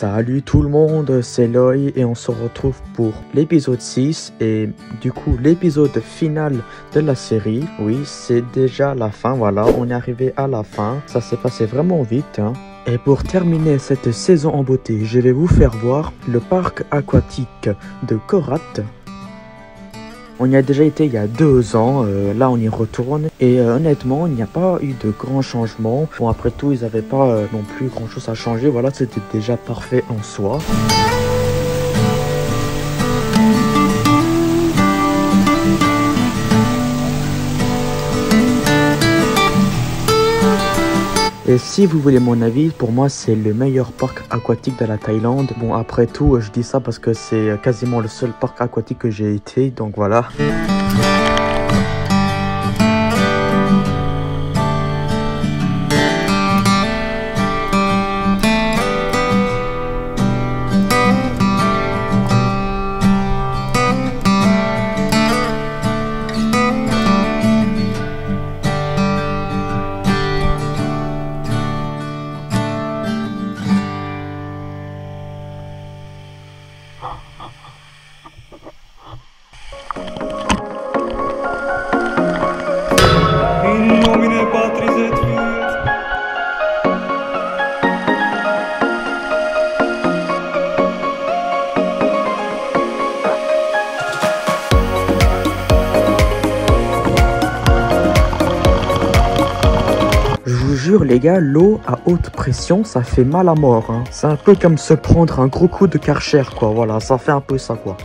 Salut tout le monde, c'est Loï et on se retrouve pour l'épisode 6 et du coup l'épisode final de la série. Oui, c'est déjà la fin, voilà, on est arrivé à la fin, ça s'est passé vraiment vite, hein. Et pour terminer cette saison en beauté, je vais vous faire voir le parc aquatique de Korat. On y a déjà été il y a 2 ans, là on y retourne et honnêtement il n'y a pas eu de grands changements. Bon après tout ils n'avaient pas non plus grand chose à changer, voilà c'était déjà parfait en soi. Et si vous voulez mon avis, pour moi c'est le meilleur parc aquatique de la Thaïlande. Bon après tout je dis ça parce que c'est quasiment le seul parc aquatique que j'ai été, donc voilà. Je vous jure les gars, l'eau à haute pression ça fait mal à mort, hein. C'est un peu comme se prendre un gros coup de Karcher quoi, voilà, ça fait un peu ça quoi.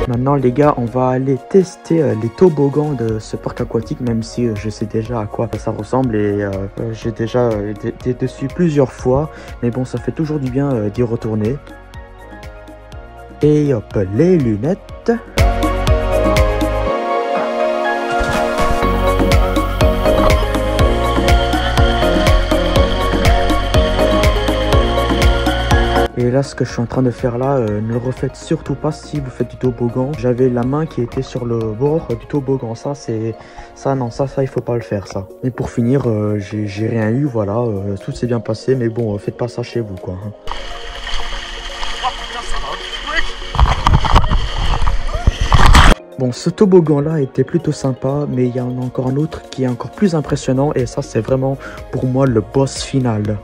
Maintenant les gars, on va aller tester les toboggans de ce parc aquatique, même si je sais déjà à quoi ça ressemble et j'ai déjà été dessus plusieurs fois, mais bon ça fait toujours du bien d'y retourner. Et hop, les lunettes. Et là, ce que je suis en train de faire là, ne le refaites surtout pas si vous faites du toboggan. J'avais la main qui était sur le bord du toboggan. Ça, il faut pas le faire, ça. Et pour finir, j'ai rien eu, voilà. Tout s'est bien passé, mais bon, faites pas ça chez vous, quoi. Hein. Bon, ce toboggan-là était plutôt sympa, mais il y en a encore un autre qui est encore plus impressionnant. Et ça, c'est vraiment, pour moi, le boss final.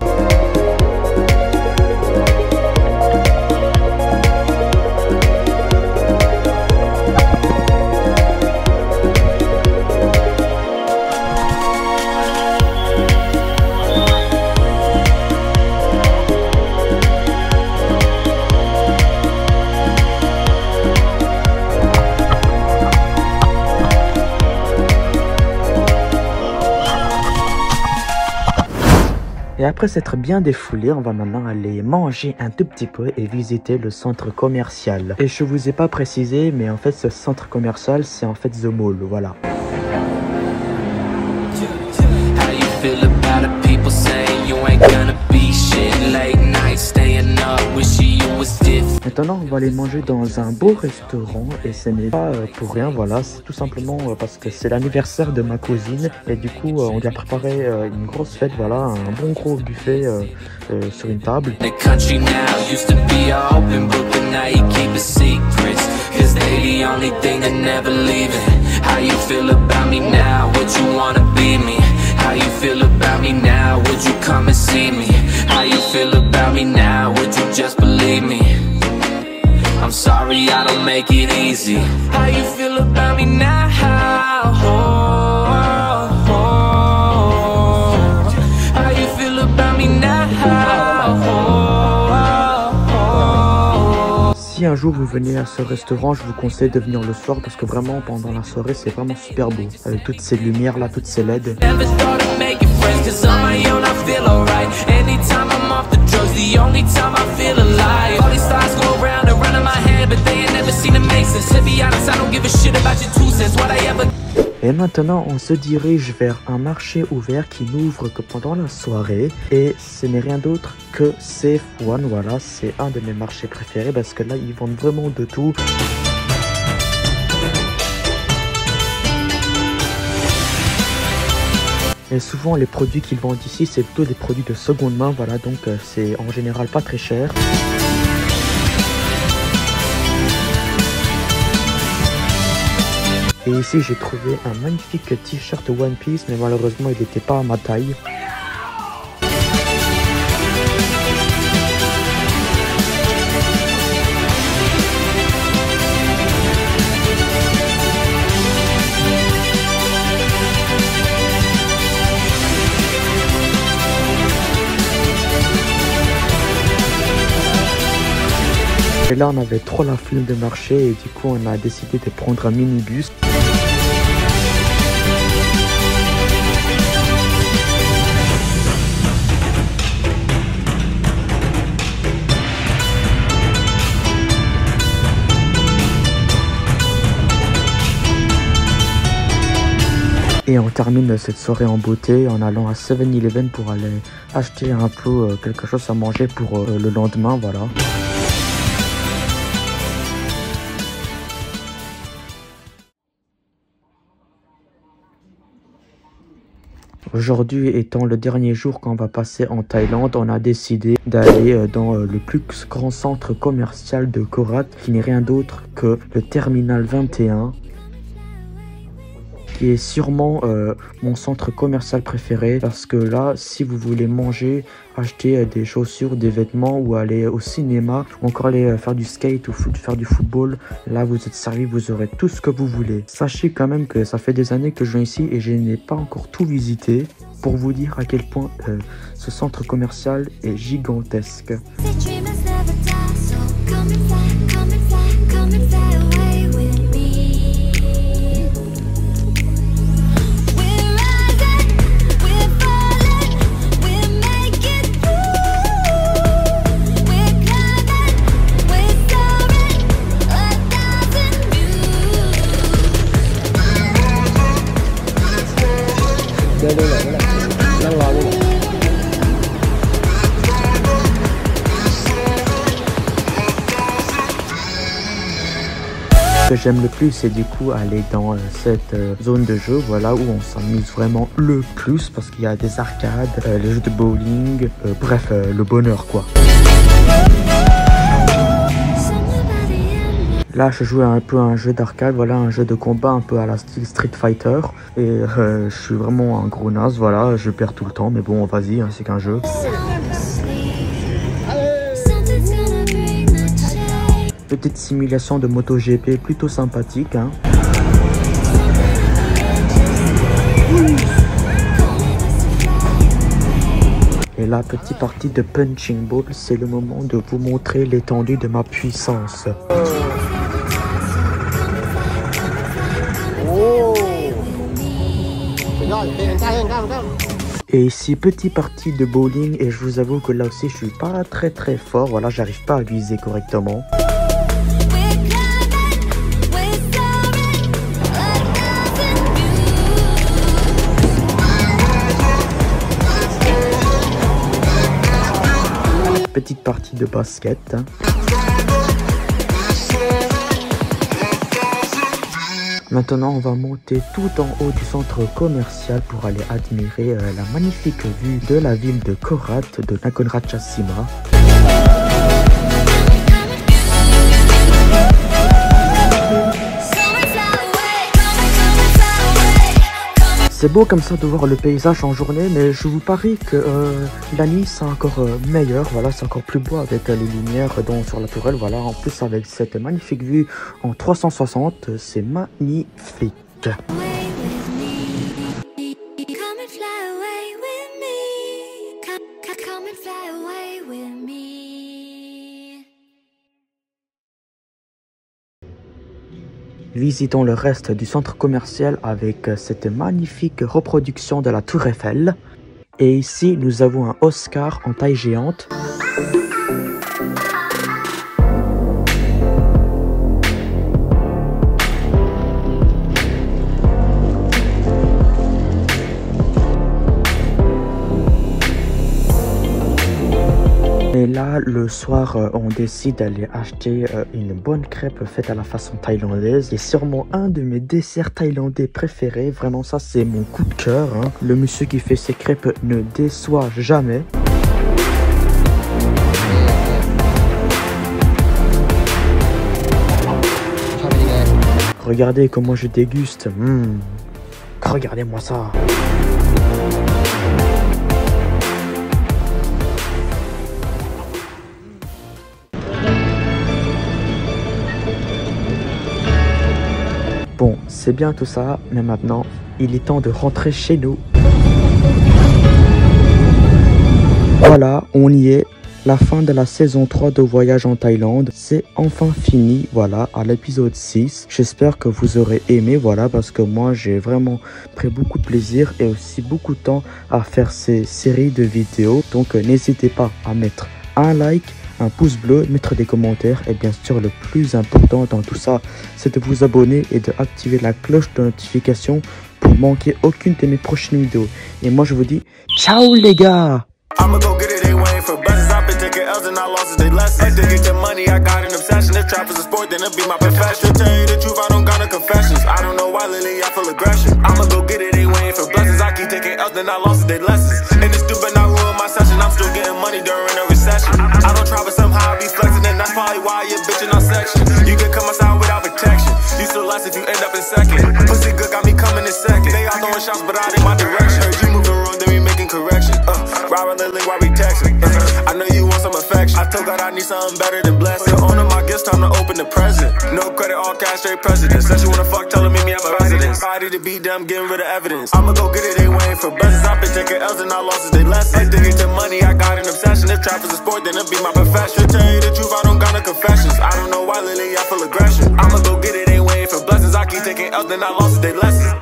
Et après s'être bien défoulé, on va maintenant aller manger un tout petit peu et visiter le centre commercial. Et je vous ai pas précisé, mais en fait ce centre commercial, c'est en fait The Mall, voilà. Maintenant, on va aller manger dans un beau restaurant et ce n'est pas pour rien, voilà, c'est tout simplement parce que c'est l'anniversaire de ma cousine et du coup, on lui a préparé une grosse fête, voilà, un bon gros buffet sur une table. How you feel about me now? Would you come and see me? How you feel about me now? Would you just believe me? I'm sorry I don't make it easy. How you feel about me now? How you feel about me now? Si un jour vous venez à ce restaurant, je vous conseille de venir le soir parce que vraiment pendant la soirée c'est vraiment super beau. Avec toutes ces lumières là, toutes ces LED. Cause on my own I feel alright. Anytime I'm off the drugs, the only time I feel alive. nuisance. To be honest, I don't give a shit about your 2 cents. What I ever. Et maintenant, on se dirige vers un marché ouvert qui n'ouvre que pendant la soirée. Et ce n'est rien d'autre que Safe One. Voilà, c'est un de mes marchés préférés parce que là, ils vendent vraiment de tout. Et souvent, les produits qu'ils vendent ici, c'est plutôt des produits de seconde main. Voilà, donc c'est en général pas très cher. Et ici, j'ai trouvé un magnifique t-shirt One Piece, mais malheureusement, il n'était pas à ma taille. Et là, on avait trop la flemme de marcher et du coup, on a décidé de prendre un minibus. Et on termine cette soirée en beauté en allant à 7-Eleven pour aller acheter un peu quelque chose à manger pour le lendemain, voilà. Aujourd'hui étant le dernier jour qu'on va passer en Thaïlande, on a décidé d'aller dans le plus grand centre commercial de Korat, qui n'est rien d'autre que le Terminal 21. Qui est sûrement mon centre commercial préféré parce que là, si vous voulez manger, acheter des chaussures, des vêtements ou aller au cinéma ou encore aller faire du skate ou faire du football, là vous êtes servi, vous aurez tout ce que vous voulez. Sachez quand même que ça fait des années que je viens ici et je n'ai pas encore tout visité pour vous dire à quel point ce centre commercial est gigantesque. Ce que j'aime le plus, c'est du coup aller dans cette zone de jeu, voilà, où on s'amuse vraiment le plus parce qu'il y a des arcades, les jeux de bowling, bref, le bonheur quoi. Là, je joue un peu à un jeu d'arcade, voilà, un jeu de combat un peu à la style Street Fighter. Et je suis vraiment un gros naze, voilà, je perds tout le temps, mais bon, vas-y, hein, c'est qu'un jeu. Petite simulation de MotoGP plutôt sympathique, hein. Et la petite partie de Punching Ball, c'est le moment de vous montrer l'étendue de ma puissance. Et ici, petite partie de bowling et je vous avoue que là aussi je suis pas très fort, voilà, j'arrive pas à viser correctement. Petite partie de basket. Maintenant, on va monter tout en haut du centre commercial pour aller admirer la magnifique vue de la ville de Korat, de Nakhon Ratchasima. C'est beau comme ça de voir le paysage en journée, mais je vous parie que la nuit c'est encore meilleur, voilà, c'est encore plus beau avec les lumières sur la tourelle, voilà, en plus avec cette magnifique vue en 360, c'est magnifique. Visitons le reste du centre commercial avec cette magnifique reproduction de la Tour Eiffel. Et ici, nous avons un Oscar en taille géante. Et là, le soir, on décide d'aller acheter une bonne crêpe faite à la façon thaïlandaise. Et sûrement un de mes desserts thaïlandais préférés. Vraiment, ça, c'est mon coup de cœur. Hein. Le monsieur qui fait ses crêpes ne déçoit jamais. Regardez comment je déguste. Regardez-moi ça. Bon, c'est bien tout ça, mais maintenant, il est temps de rentrer chez nous. Voilà, on y est. La fin de la saison 3 de Voyage en Thaïlande, c'est enfin fini, voilà, à l'épisode 6. J'espère que vous aurez aimé, voilà, parce que moi, j'ai vraiment pris beaucoup de plaisir et aussi beaucoup de temps à faire ces séries de vidéos. Donc, n'hésitez pas à mettre un like, un pouce bleu, mettre des commentaires et bien sûr, le plus important dans tout ça, c'est de vous abonner et d'activer la cloche de notification pour manquer aucune de mes prochaines vidéos. Et moi, je vous dis, ciao les gars! I'ma go get it, they waiting for buzzes. I've been taking L's and I lost they lessons. To get the money, I got an obsession. If trap is a sport, then it'll be my profession. To tell you the truth, I don't got no confessions. I don't know why lately I feel aggression. I'ma go get it, they waiting for blessings. I keep taking L's, then I lost they lessons. And this stupid not ruin my session. I'm still getting money during a recession. I don't try, but somehow I be flexing, and that's probably why you're bitching on section. You can come outside without protection. You still last if you end up in second. Pussy good got me coming in second. They all throwing shots, but I in my direction. Heard you moving wrong, then we making correction. Robert Lily, why we texting? I know you want some affection. I told God I need something better than blessing. Owner my gifts, time to open the present. No credit, all cash, straight president. Said she wanna fuck, tell her meet me at my residence. Body to beat them, getting rid of evidence. I'ma go get it, they waiting for blessings. I've been taking L's and I lost they lessons. To get the money, I got an obsession. If trap is a sport, then it'll be my profession. To tell you the truth, I don't got no confessions. I don't know why lately I feel aggression. I'ma go get it, they waiting for blessings. I keep taking L's, then I lost they lessons.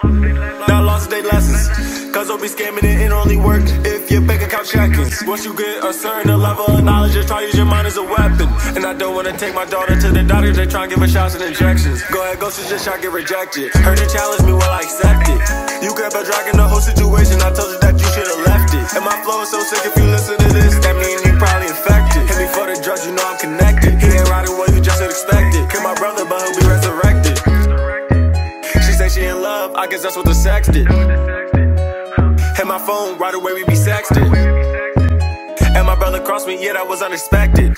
Now I lost they lessons. Cause don't be scamming it only work if your bank account checking. Once you get a certain level of knowledge, just try to use your mind as a weapon. And I don't wanna take my daughter to the doctor, they try and give her shots and injections. Go ahead, go shoot your shot, get rejected. Heard it challenge me, well I accept it. You kept on dragging the whole situation, I told you that you should've left it. And my flow is so sick, if you listen to this, that mean you probably infected. Hit me for the drugs, you know I'm connected. He ain't riding what you just expected. Kill my brother, but he'll be resurrected. She say she in love, I guess that's what the sex did. Hit my phone, right away we be sexting. And my brother crossed me, yeah, that was unexpected.